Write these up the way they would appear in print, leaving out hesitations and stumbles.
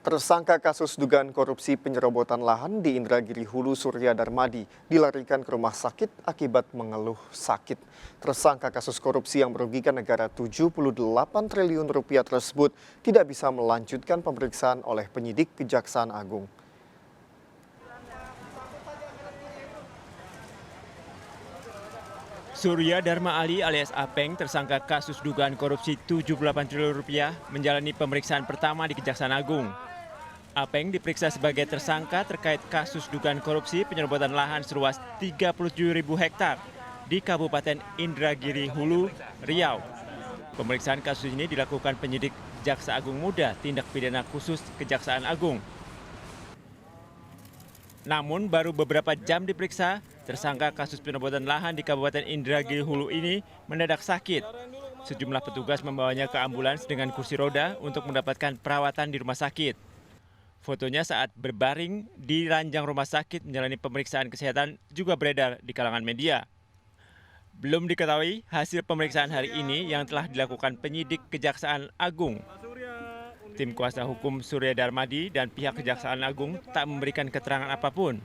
Tersangka kasus dugaan korupsi penyerobotan lahan di Indragiri Hulu Surya Darmadi dilarikan ke rumah sakit akibat mengeluh sakit. Tersangka kasus korupsi yang merugikan negara 78 triliun rupiah tersebut tidak bisa melanjutkan pemeriksaan oleh penyidik Kejaksaan Agung. Surya Dharma Ali alias Apeng, tersangka kasus dugaan korupsi 78 triliun rupiah, menjalani pemeriksaan pertama di Kejaksaan Agung. Apeng diperiksa sebagai tersangka terkait kasus dugaan korupsi penyerobotan lahan seluas 37.000 hektar di Kabupaten Indragiri Hulu, Riau. Pemeriksaan kasus ini dilakukan penyidik Jaksa Agung Muda Tindak Pidana Khusus Kejaksaan Agung. Namun baru beberapa jam diperiksa, tersangka kasus penyerobotan lahan di Kabupaten Indragiri Hulu ini mendadak sakit. Sejumlah petugas membawanya ke ambulans dengan kursi roda untuk mendapatkan perawatan di rumah sakit. Fotonya saat berbaring di ranjang rumah sakit menjalani pemeriksaan kesehatan juga beredar di kalangan media. Belum diketahui hasil pemeriksaan hari ini yang telah dilakukan penyidik Kejaksaan Agung. Tim kuasa hukum Surya Darmadi dan pihak Kejaksaan Agung tak memberikan keterangan apapun.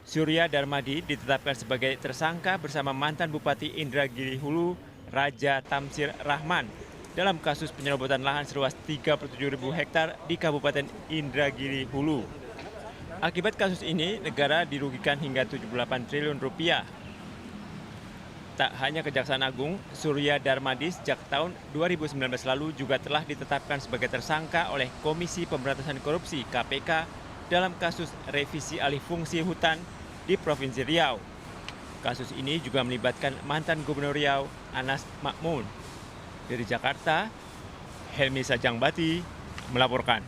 Surya Darmadi ditetapkan sebagai tersangka bersama mantan Bupati Indragiri Hulu, Raja Tamsir Rahman, dalam kasus penyerobotan lahan seluas 37.000 hektar di Kabupaten Indragiri Hulu. Akibat kasus ini, negara dirugikan hingga 78 triliun rupiah. Tak hanya Kejaksaan Agung, Surya Darmadi sejak tahun 2019 lalu juga telah ditetapkan sebagai tersangka oleh Komisi Pemberantasan Korupsi (KPK) dalam kasus revisi alih fungsi hutan di Provinsi Riau. Kasus ini juga melibatkan mantan Gubernur Riau, Anas Makmun. Dari Jakarta, Helmi Sajangbati melaporkan.